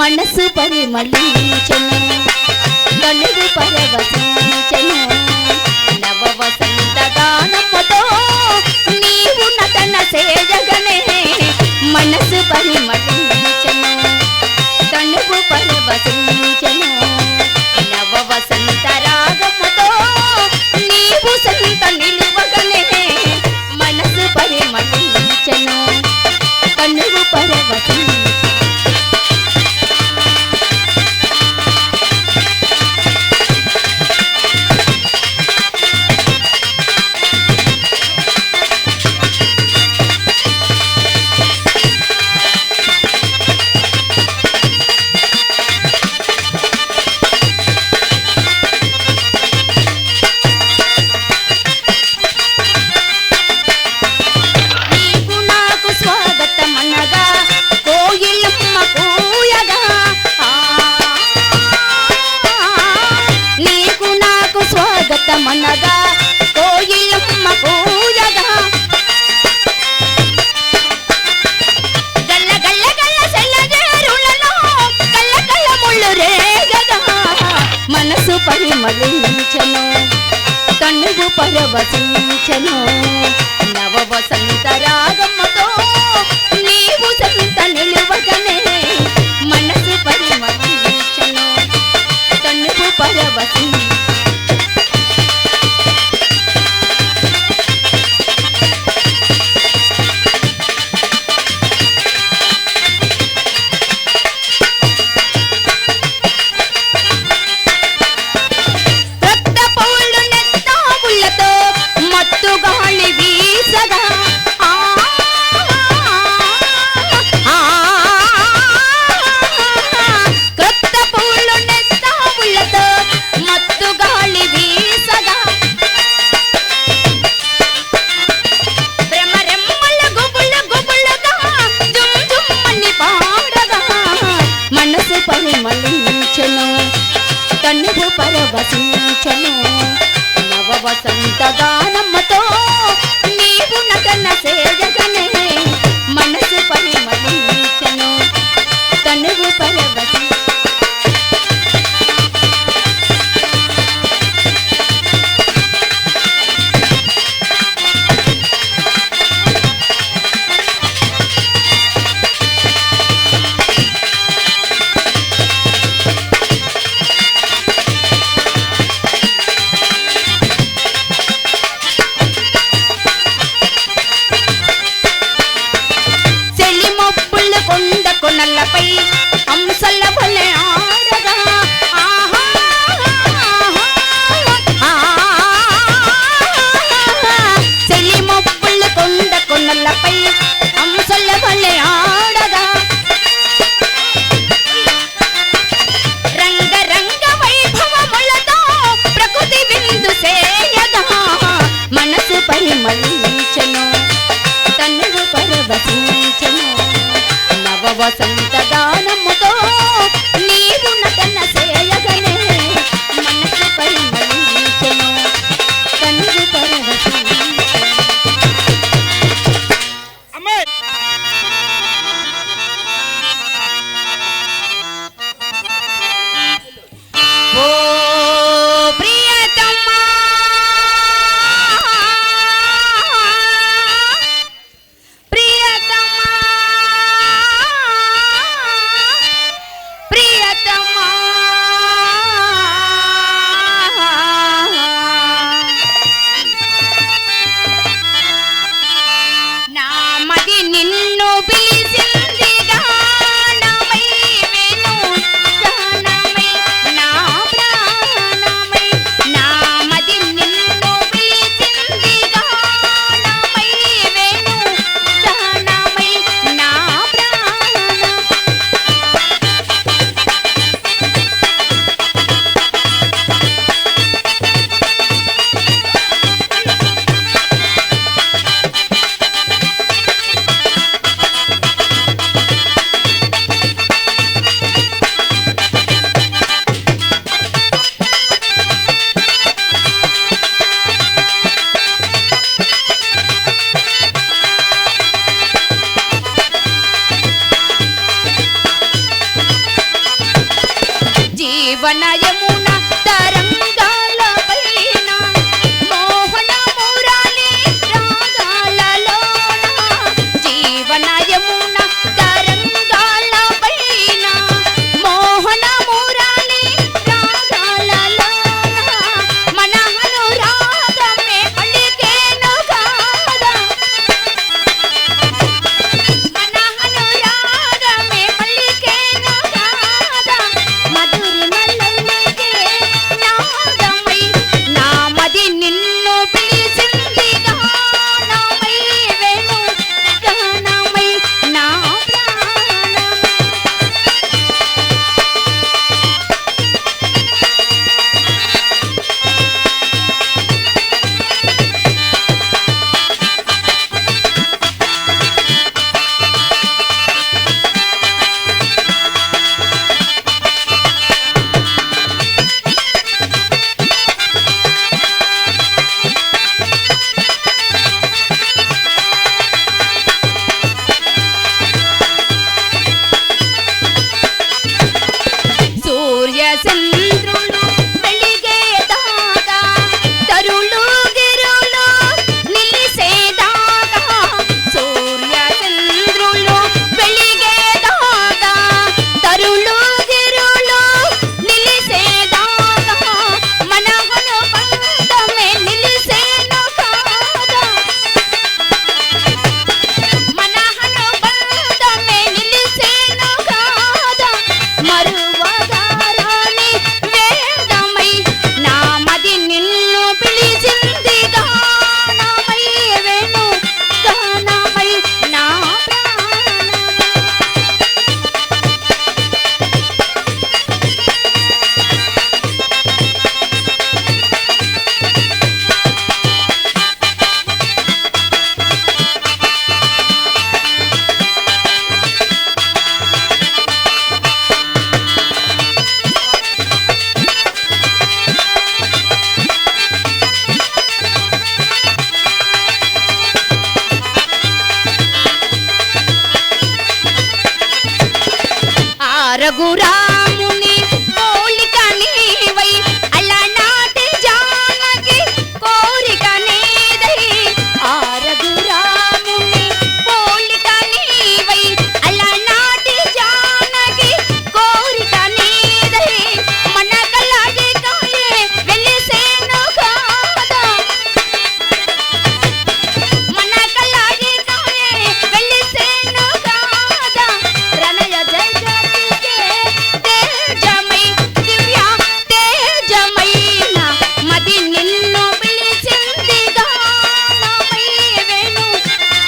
మనసు పరిమళించెను కనుగు పరవశించెను నవ వసంత గానముతో నీవు నటన సేయగనే మనసు పరిమళించెను కనుగు పరవశించెను నవ వసంత రాగముతో నీవు సంత నిలువగనే మనసు పరిమళించెను కనుగు పరవశించెను మనగా కోయిలమ్మ కూయగా గల్ల గల్ల గల్ల సెల్లజేరులలో గల్ల గల్ల ముళ్ళు రేగగా మనసు పరిమళించెను తనువు పరవశించెను నవ వసంత రాగముతో నీవు సంత నిలువగనే మనసు పరిమళించెను తనువు పరవశించెను పరిమళించెను కనువు పరవశించెను నవ వసంత గానముతో నీవు నటన సేయగనే మనసు పరిమళించెను కనువు పరవశించెను కొనలపై జీవన యమున తరంగాల పైన మోహన మురాలి రాగాలలోన జీవన యమున తరంగాల పైన మోహన మురాలి రాగాలలోన మన అనురాగమే పలికేను కాదా మన అనురాగమే పలికేను కాదా మధురి మల్లెలకే నాదమై నా మది నిన్ను పిలిచింది గానమై వేణు గానమై నా ప్రాణమై సూర్య చంద్రులు వెలిగేదాకా తరులు గిరులు నిలిసేదాకా సూర్య చంద్రులు వెలిగేదాకా తరులు గిరులు నిలిసేదాకా మన అనుబంధమే నిలిసేను కాదా మన అనుబంధమే నిలిసేను కాదా మరువగారాని వేదమై నా మది నిన్ను పిలిచింది గానమై వేణు గానమై నా ప్రాణమై రఘురాముని పోలిక నీవై అలనాటి జానకి కోరిక నీదై ఆ రఘురాముని పోలిక నీవై అలనాటి జానకి కోరిక నీదై మన కలయికలే వెలిసేను కాదా మన కలయికలే వెలిసేను కాదా ప్రణయ జగతికే తేజమై దివ్య తేజమైన మది నిన్ను పిలిచింది గానమై వేణు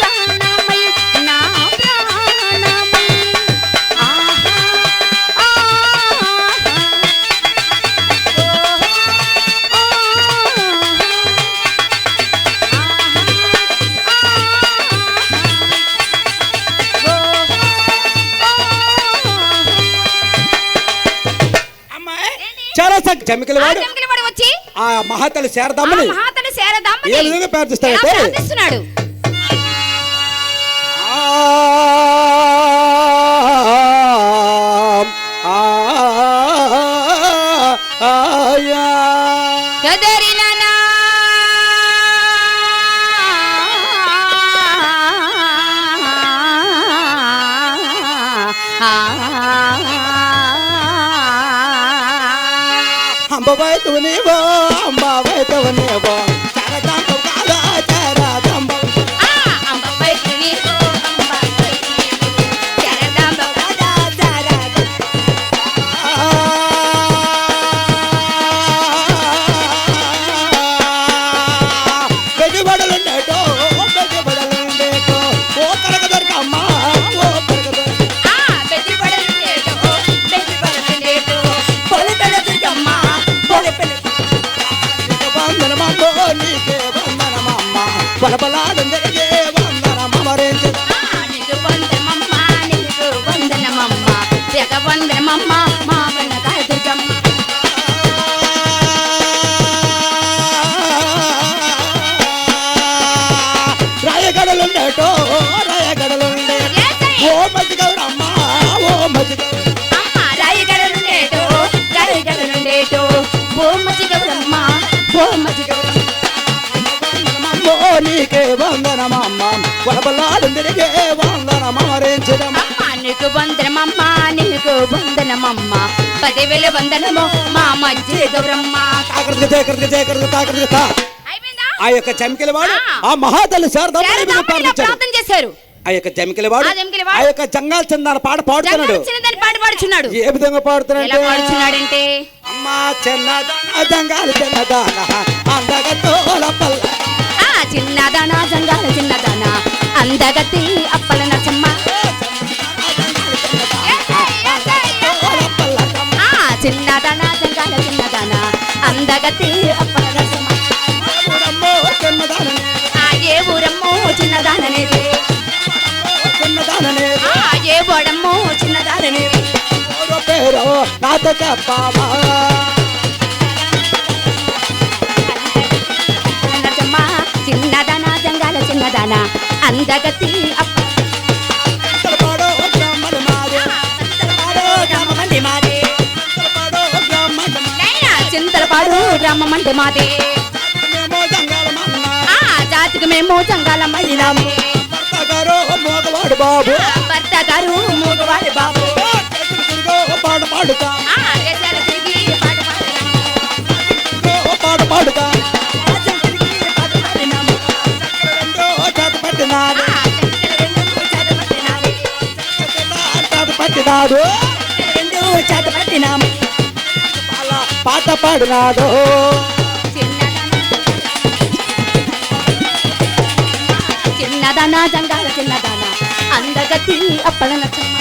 గానమై నా ప్రాణమై ఆహా ఆహా అమ్మాయి చాలా జమికల వాడు జమికిలవాడు వచ్చి ఆ మహాతల్లి శారదమ్మని మహాతల్లి శారదాంబని ఏ విధంగా ప్రార్థిస్తాడంటే ఎలా ప్రార్థిస్తున్నాడు కదరిలనా అంబవైతవనేవో అంబవైతవనేవో శారదాంబ కాదా శారదాంబ అంబపై నీకు అంబపై శారదాంబ కాదా శారదాంబ బెదిబడలుండేటో బెదిబడలుండేటో ఓ కనక దొరకమ్మ ఓ కనక దొరక బెదిపడలేటో బెదిపడలేటో పొలిపెడ దుర్గమ్మ పొలిపెడ వందనమమ్మో నీకే వందనమమ్మ బలబలాడందరికే వందనమమ్మ రేంజ నీకు వందనమమ్మ నీకు వందనమమ్మ జగ వందనమమ్మ మా వనకాయ దుర్గమ్మ రాయగడలుండేటో రాయగడలుండేటో ఓ మధ్య గౌరమ్మ ఓ మధ్య అమ్మ రాయగడలుండేటో రాయగడ తిరిగే వందనమరించదమ్మా అమ్మ నీకు వందనమమ్మ నీకు వందనమమ్మ 10,000 వందనము మా మధ్య గౌరమ్మ. అయిపోయిందా? ఆ యొక్క చమికెల వాడు ఆ. ఆ మహాతల్లి శారదమ్మ ప్రార్థన చేశారు. ఆ యొక్క జమికెల వాడు ఆ జమికెల వాడు ఆ యొక్క జంగాల చందాన పాట పాడుతున్నాడు. చిన్నదాని పాట పాడుచున్నాడు. ఏ విధంగా ఎలా పాడుతున్నాడు? పాడుచున్నాడంటే అమ్మా చిన్నదాన జంగాల చిన్నదాన అందగతోల పల్ల చిన్నదాన జంగాల చిన్నదాన అందగతి అప్పల నచ్చమ్మ. చిన్నదాన జంగాల చిన్నదాన అందగతి అప్పల నచ్చమ్మ. ఏ ఊరమ్మో చిన్నదాననేది ఏ ఓడమ్మో చిన్నదాననేది పేరు నాతో చెప్పావా నచ్చమ్మ. చిన్నదాన జంగాల చిన్నదాన అందగతి చింతలపాడు గ్రామం అంటే మాదే. జాతికి మేము జంగాల మళ్ళినాము. మోగవాడు బాబు భర్త గారు మూగవాడి బాబు. పాట పాడుతా దేశాలు తిరిగి పాట పాడినాము. పాట పాడుతా రాజ్యం తిరిగి పాట పాడినాము. చేత పట్టినాడు చేత పట్టినాము. చేత పట్టినాడు రెండు చేత పట్టినాము. పాట పాడినాడు చిన్నదాన జంగాల చిన్నదాన అందగతి అప్పల నచ్చమ్మ.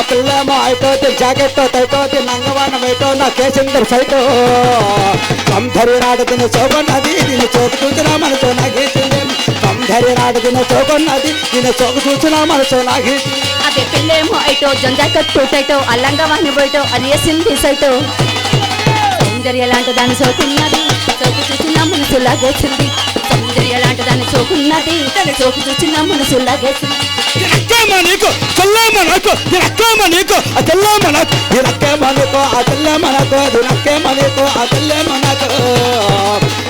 పిల్లమో అయిపోతే జాకెట్ అయిపోతే నంగవానమైతో నా కేసిందరు సైతో కంధరి నాడు తిన చోకొన్నది దీని చోకు చూసినా మనతో నాగేసింది కంధరి నాడు తిన చోకొన్నది దీని చోకు చూసినా మనతో నాగేసింది. అదే పిల్లేమో అయిటో జంజా కట్టుటైటో అల్లంగవాణి పోయిటో అది వేసింది సైటో సౌందర్య లాంటి దాని సోకున్నది చోకు చూసిన మనసు లాగేసింది. సౌందర్య లాంటి దాని సోకున్నది దాని చోకు చూసిన మనసు లాగేసింది. నీకు చెల్లమ్మ నాకు అక్కమ్మ నీకు ఆ చెల్లమ్మ నాకు అక్కమ్మ నీకు ఆ చెల్లమ్మ నాకు అక్కమ్మ నీకు ఆ చెల్లమ్మ నాకు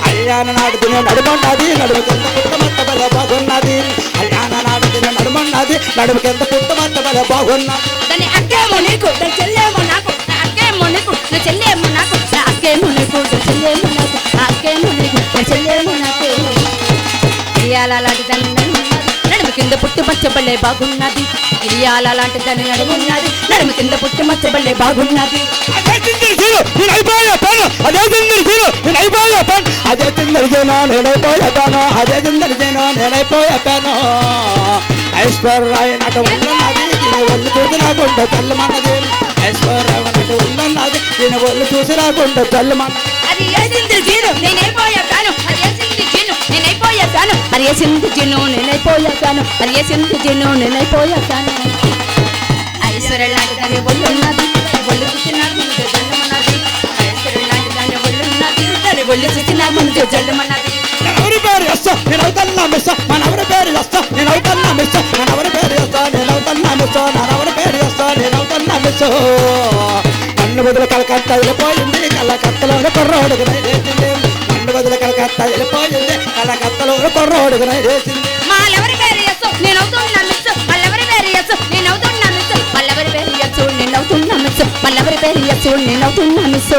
అయ్యాన నాడు తిన నడుమన్నది నడుము కింద పుట్టమంత బల బాగున్నది అయ్యాన నాడు తిన నడుమన్నది నడుము కింద పుట్టమంత బల బాగున్నది. దాని అక్కేమో నీకు దాని చెల్లేమో నాకు నా అక్కేమో నీకు నా చెల్లేమో నాకు నా అక్కేమో నీకు నా చెల్లేమో నాకు నా అక్కేమో నీకు నా చెల్లేమో నాకు ఇరియాల లాంటి దాన్ని నడుము కింద పుట్టి మచ్చబల్లే బాగున్నది. ఇరియాల లాంటి దాన్ని నడుమున్నది నడుము కింద పుట్టి మచ్చబల్లే బాగున్నది. అదే తిందరు నేను అయిపోయాను అదే తిందరు నేనైపోయాను ఐశ్వర్రాయ్ నట ఉన్నది దీని ఒళ్ళు చూసి రాకుండా చల్లమన్నది ఐశ్వర్రాయ్ నట ఉన్నది దీని ఒళ్ళు చూసి రాకుండా చల్లమన్నది. అది వేసింది జీను నేనైపోయాను అది వేసింది జీను నేనైపోయాను అది వేసింది జీను నేనైపోయాను అది వేసింది జీను నేనైపోయాను. ఐశ్వర్య లాంటి దాని ఒళ్ళున్నది ఒళ్ళు చూసినా ముందు జల్లమన్నది ఐశ్వర్య లాంటి దాని ఒళ్ళున్నది దాని ఒళ్ళు చూసినా ముందు జల్లమన్నది. ఎవరి పేరు వస్తా నేను అవుతున్నా మిస్ మనవరి పేరు వస్తా నేను అవుతున్నా మిస్ మనవరి పేరు వస్తా నేను అవుతున్నా మిస్ మనవరి పేరు వస్తా నేను అవుతున్నా మిస్. నన్ను వదిలి కలకత్తా వెళ్ళిపోయింది కలకత్తలోని కుర్రోడుకు నైరేసింది నన్ను వదిలి కలకత్తా వెళ్ళిపోయింది కలకత్తలో కుర్రోడుకు నైరేసింది. వాళ్ళెవరి పేరు యస్సు నేను అవుతున్నా మిస్ వాళ్ళెవరి పేరు యస్సు నేను అవుతున్నా మిస్ వాళ్ళెవరి పేరు యస్సు నేను అవుతున్నా మిస్ వాళ్ళెవరి పేరు యస్సు నేను అవుతున్నా మిస్.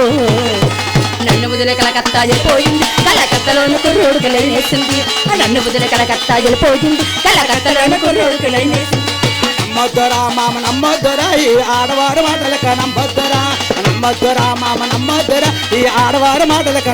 నన్ను వదిలి కలకత్తా వెళ్ళిపోయింది కలకత్తలోని కుర్రోడుకు లైనేసింది నన్ను వదిలి కలకత్తా వెళ్ళిపోయింది కలకత్తలోని కుర్రోడుకు లైనేసింది నమ్మొద్దరా మామ నమ్మొద్దరా ఈ ఆడవారి మాటలక నమ్మొద్దరా నమ్మొద్దరా మామ నమ్మొద్దరా ఈ ఆడవారి మాటలక